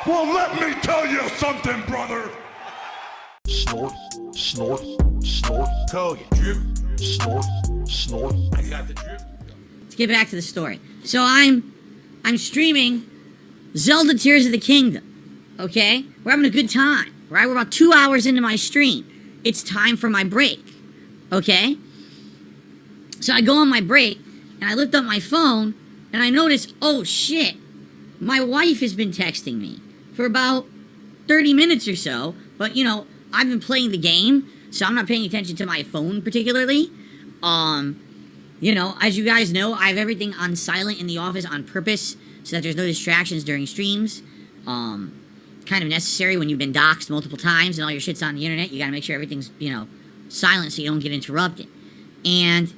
Well, let me tell you something, brother. Snort, snort, snort. Code. Drip. Snort, snort. I got the drip. Let's get back to the story. So I'm streaming Zelda Tears of the Kingdom. Okay? We're having a good time. Right? We're about 2 hours into my stream. It's time for my break. Okay? So I go on my break, and I lift up my phone, and I notice, oh shit, my wife has been texting me for about 30 minutes or so, but you know, I've been playing the game, so I'm not paying attention to my phone particularly. You know, as you guys know, I have everything on silent in the office on purpose, so that there's no distractions during streams. Kind of necessary when you've been doxxed multiple times and all your shit's on the internet. You gotta make sure everything's, you know, silent so you don't get interrupted. And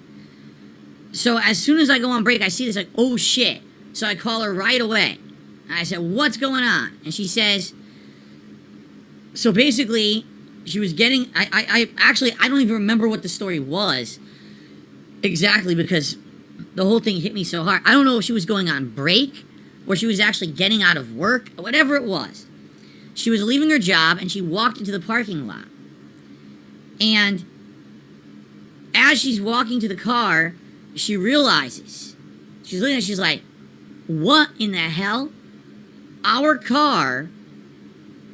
so as soon as I go on break, I see this, like, oh shit. So I call her right away. And I said, what's going on? And she says, so basically, she was getting, I don't even remember what the story was exactly, because the whole thing hit me so hard. I don't know if she was going on break or she was actually getting out of work, whatever it was. She was leaving her job and she walked into the parking lot. And as she's walking to the car, she realizes, she's looking at it, she's like, what in the hell? Our car,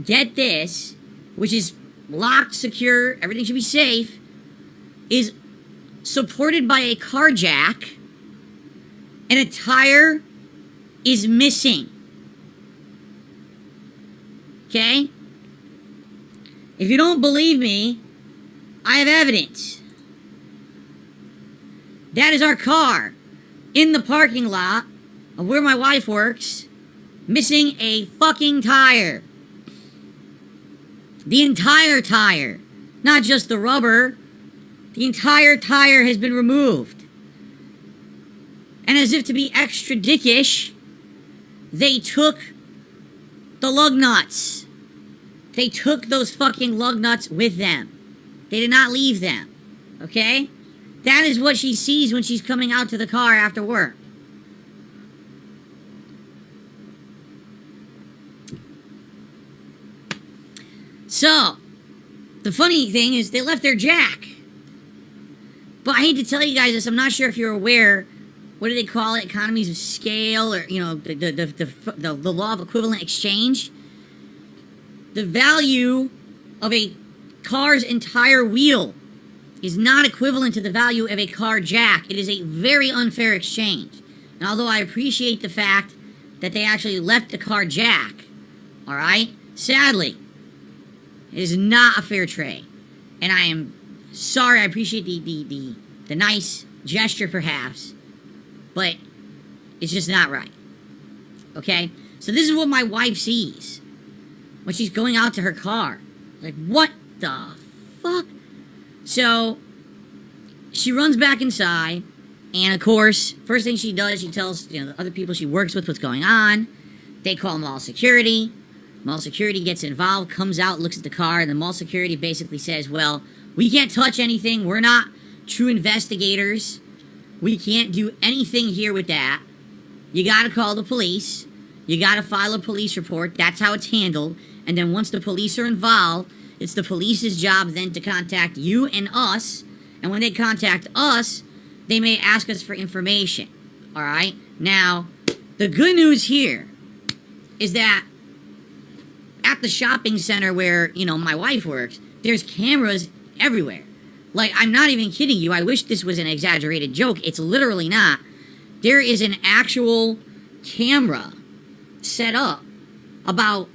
get this, which is locked, secure, everything should be safe, is supported by a car jack, and a tire is missing. Okay? If you don't believe me, I have evidence. That is our car in the parking lot of where my wife works, missing a fucking tire. The entire tire. Not just the rubber. The entire tire has been removed. And as if to be extra dickish, they took the lug nuts. They took those fucking lug nuts with them. They did not leave them. Okay? That is what she sees when she's coming out to the car after work. So, the funny thing is they left their jack. But I hate to tell you guys this, I'm not sure if you're aware, what do they call it? Economies of scale, or, you know, the law of equivalent exchange. The value of a car's entire wheel is not equivalent to the value of a car jack. It is a very unfair exchange. And although I appreciate the fact that they actually left the car jack, alright, sadly, it is not a fair trade. And I am sorry, I appreciate the nice gesture perhaps, but it's just not right. Okay? So this is what my wife sees when she's going out to her car. Like, what the fuck? So she runs back inside, and of course, first thing she does, she tells, you know, the other people she works with what's going on. They call mall security. Mall security gets involved, comes out, looks at the car, and the mall security basically says, well, we can't touch anything. We're not true investigators. We can't do anything here with that. You gotta call the police. You gotta file a police report. That's how it's handled. And then once the police are involved, it's the police's job then to contact you and us. And when they contact us, they may ask us for information. Alright? Now, the good news here is that at the shopping center where, you know, my wife works, there's cameras everywhere. Like, I'm not even kidding you. I wish this was an exaggerated joke. It's literally not. There is an actual camera set up about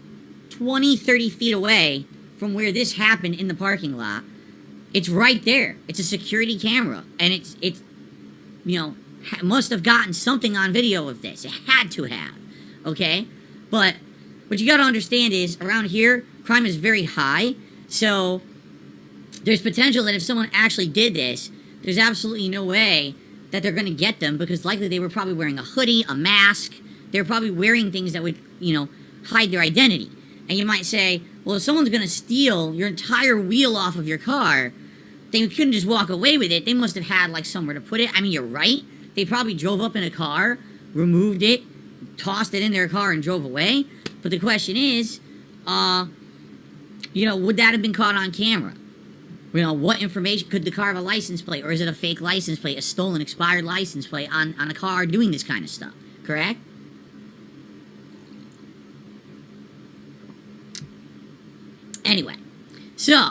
20, 30 feet away from where this happened in the parking lot. It's right there. It's a security camera. And it's you know, must have gotten something on video of this. It had to have. Okay? But what you gotta understand is, around here, crime is very high. So there's potential that if someone actually did this, there's absolutely no way that they're gonna get them, because likely they were probably wearing a hoodie, a mask. They were probably wearing things that would, you know, hide their identity. And you might say, well, if someone's gonna steal your entire wheel off of your car, they couldn't just walk away with it. They must have had, like, somewhere to put it. I mean, you're right. They probably drove up in a car, removed it, tossed it in their car, and drove away. But the question is, you know, would that have been caught on camera? You know, what information, could the car have a license plate, or is it a fake license plate, a stolen, expired license plate on a car doing this kind of stuff, correct? Anyway, so,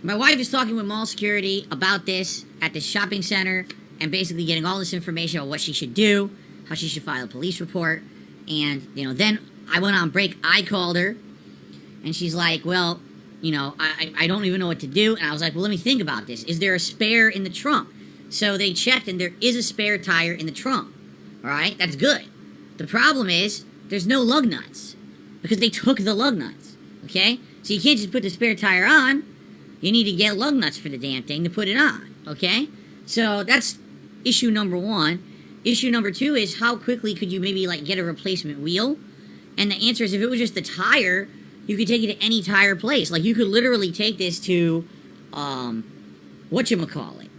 my wife is talking with mall security about this at this shopping center, and basically getting all this information about what she should do, how she should file a police report, and, you know, then I went on break, I called her, and she's like, well, you know, I don't even know what to do, and I was like, well, let me think about this. Is there a spare in the trunk? So they checked, and there is a spare tire in the trunk, all right? That's good. The problem is, there's no lug nuts, because they took the lug nuts, okay? So you can't just put the spare tire on, you need to get lug nuts for the damn thing to put it on, okay? So that's issue number one. Issue number two is, how quickly could you maybe, like, get a replacement wheel? And the answer is, if it was just the tire, you could take it to any tire place. Like, you could literally take this to, whatchamacallit,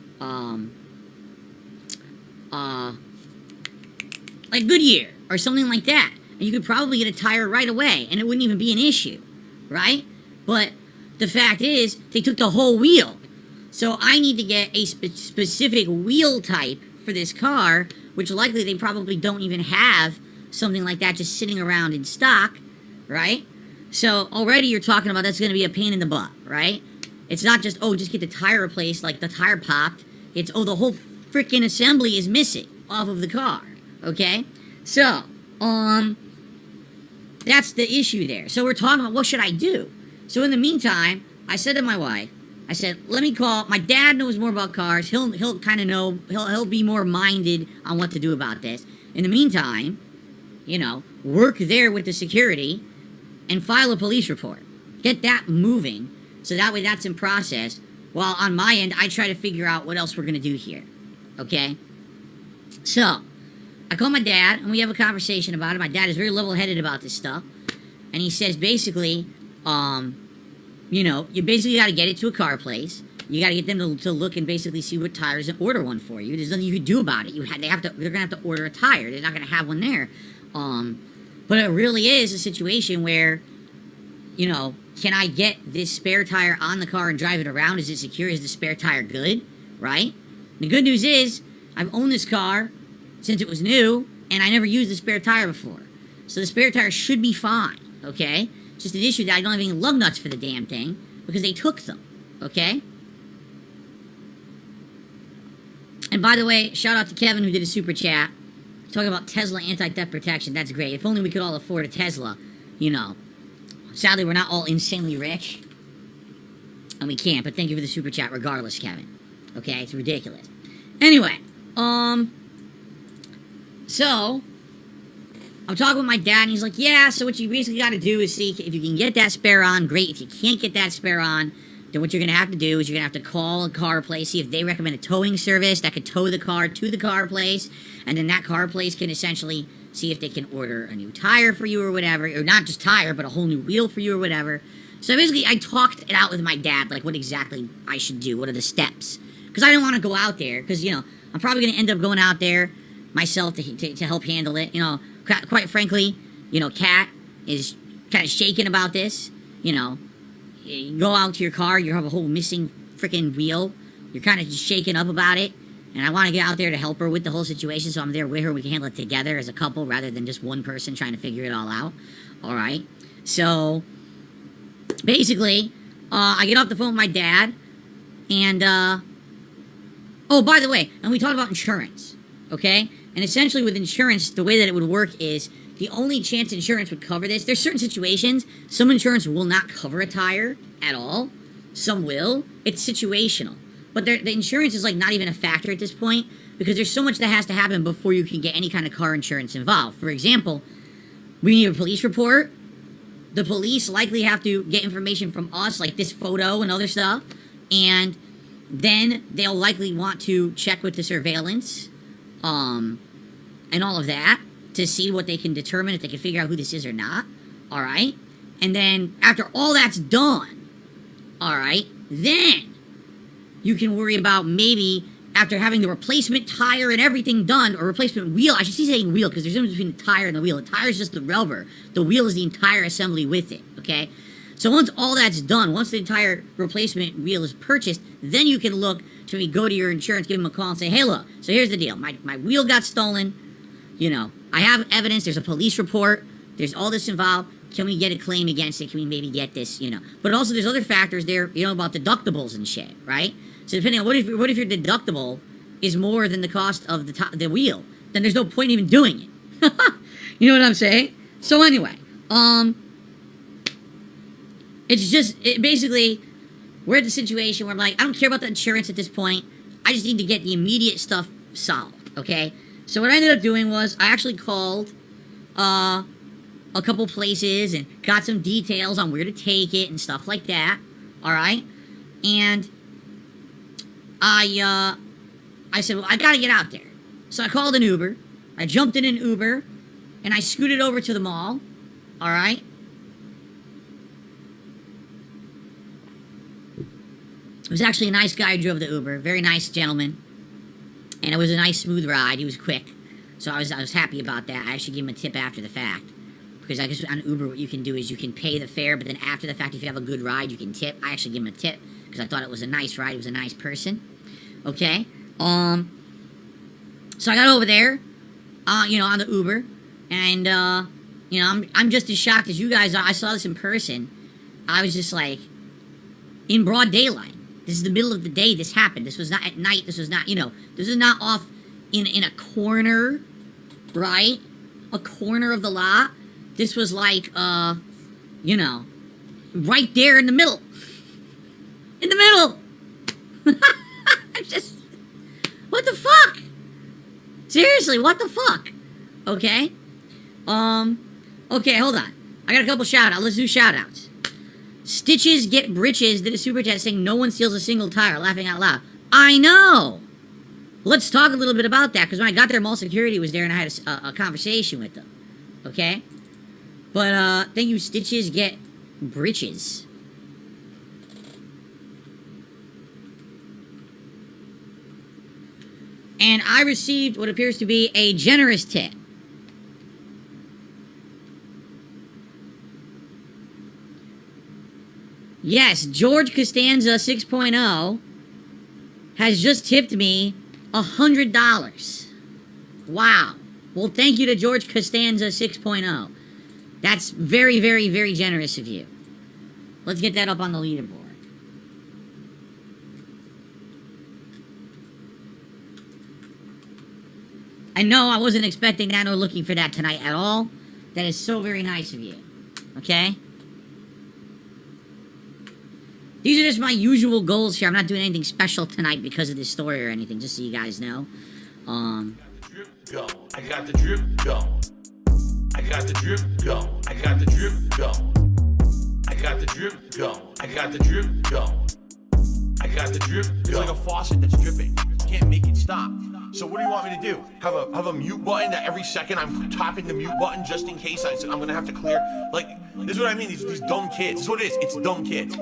like Goodyear, or something like that. And you could probably get a tire right away, and it wouldn't even be an issue, right? But the fact is, they took the whole wheel. So I need to get a specific wheel type for this car, which likely they probably don't even have something like that just sitting around in stock, right? So already you're talking about that's going to be a pain in the butt, right? It's not just, oh, just get the tire replaced, like the tire popped. It's, oh, the whole freaking assembly is missing off of the car, okay? So, that's the issue there. So we're talking about, what should I do? So in the meantime, I said to my wife, I said, let me call, my dad knows more about cars, he'll kind of know, he'll be more minded on what to do about this. In the meantime, you know, work there with the security and file a police report. Get that moving, so that way that's in process, while on my end, I try to figure out what else we're gonna do here, okay? So, I call my dad, and we have a conversation about it. My dad is very level-headed about this stuff, and he says, basically, you know, you basically gotta get it to a car place, you gotta get them to look and basically see what tires and order one for you. There's nothing you can do about it. They're gonna have to order a tire. They're not gonna have one there. But it really is a situation where, you know, can I get this spare tire on the car and drive it around? Is it secure? Is the spare tire good? Right? The good news is, I've owned this car since it was new, and I never used the spare tire before. So the spare tire should be fine, okay? It's just an issue that I don't have any lug nuts for the damn thing, because they took them, okay? And by the way, shout out to Kevin who did a super chat. Talking about Tesla anti-theft protection. That's great. If only we could all afford a Tesla, you know. Sadly, we're not all insanely rich. And we can't, but thank you for the super chat regardless, Kevin. Okay, it's ridiculous. Anyway, so, I'm talking with my dad, and he's like, yeah, so what you basically got to do is see if you can get that spare on, great. If you can't get that spare on, then what you're going to have to do is you're going to have to call a car place, see if they recommend a towing service that could tow the car to the car place, and then that car place can essentially see if they can order a new tire for you or whatever, or not just tire, but a whole new wheel for you or whatever. So basically, I talked it out with my dad, like what exactly I should do, what are the steps. Because I didn't want to go out there, because, you know, I'm probably going to end up going out there myself to help handle it. You know, quite frankly, you know, Kat is kind of shaken about this, you know. You go out to your car, you have a whole missing freaking wheel. You're kind of just shaken up about it. And I want to get out there to help her with the whole situation, so I'm there with her. We can handle it together as a couple rather than just one person trying to figure it all out. All right? So, basically, I get off the phone with my dad. And, oh, by the way, and we talked about insurance. Okay? And essentially with insurance, the way that it would work is the only chance insurance would cover this, there's certain situations, some insurance will not cover a tire at all. Some will. It's situational. But the insurance is like not even a factor at this point because there's so much that has to happen before you can get any kind of car insurance involved. For example, we need a police report. The police likely have to get information from us, like this photo and other stuff. And then they'll likely want to check with the surveillance and all of that to see what they can determine, if they can figure out who this is or not. All right? And then after all that's done, all right, then you can worry about maybe after having the replacement tire and everything done, or replacement wheel. I should say saying wheel, because there's a difference between the tire and the wheel. The tire is just the rubber. The wheel is the entire assembly with it, okay? So once all that's done, once the entire replacement wheel is purchased, then you can look to me, go to your insurance, give them a call and say, hey, look, so here's the deal. My wheel got stolen. You know, I have evidence. There's a police report. There's all this involved. Can we get a claim against it? Can we maybe get this, you know? But also there's other factors there, you know, about deductibles and shit, right? So depending on what if your deductible is more than the cost of the wheel, then there's no point in even doing it. You know what I'm saying? So anyway, it's just, basically, we're at the situation where I'm like, I don't care about the insurance at this point. I just need to get the immediate stuff solved, okay? So what I ended up doing was I actually called a couple places and got some details on where to take it and stuff like that, all right? And I said, well, I gotta get out there. So I called an Uber. I jumped in an Uber, and I scooted over to the mall, all right? It was actually a nice guy who drove the Uber, very nice gentleman, and it was a nice, smooth ride. He was quick, so I was happy about that. I actually gave him a tip after the fact, because I guess on Uber what you can do is you can pay the fare, but then after the fact, if you have a good ride, you can tip. I actually gave him a tip, because I thought it was a nice ride. He was a nice person, okay? So I got over there, you know, on the Uber, and, you know, I'm just as shocked as you guys are. I saw this in person. I was just like, in broad daylight. This is the middle of the day this happened. This was not at night. This was not, you know, this is not off in a corner, right? A corner of the lot. This was like, you know, right there in the middle. In the middle! I'm just, what the fuck? Seriously, what the fuck? Okay? Okay, hold on. I got a couple shout-outs. Let's do shout-outs. Stitches Get Britches did a super chat saying no one steals a single tire, laughing out loud. I know! Let's talk a little bit about that, because when I got there, mall security was there, and I had a conversation with them. Okay? But, thank you, Stitches Get Britches. And I received what appears to be a generous tip. Yes, George Costanza 6.0 has just tipped me $100. Wow. Well, thank you to George Costanza 6.0. That's very, very, very generous of you. Let's get that up on the leaderboard. I know I wasn't expecting that or looking for that tonight at all. That is so very nice of you. Okay? These are just my usual goals here. I'm not doing anything special tonight because of this story or anything, just so you guys know. Go. I got the drip, go. I got the drip, go. I got the drip, go. I got the drip, go. I got the drip, go. I got the drip, go. It's like a faucet that's dripping. You can't make it stop. So what do you want me to do? Have a mute button that every second I'm tapping the mute button just in case I'm gonna have to clear? Like, this is what I mean, these dumb kids. This is what it is, it's dumb kids.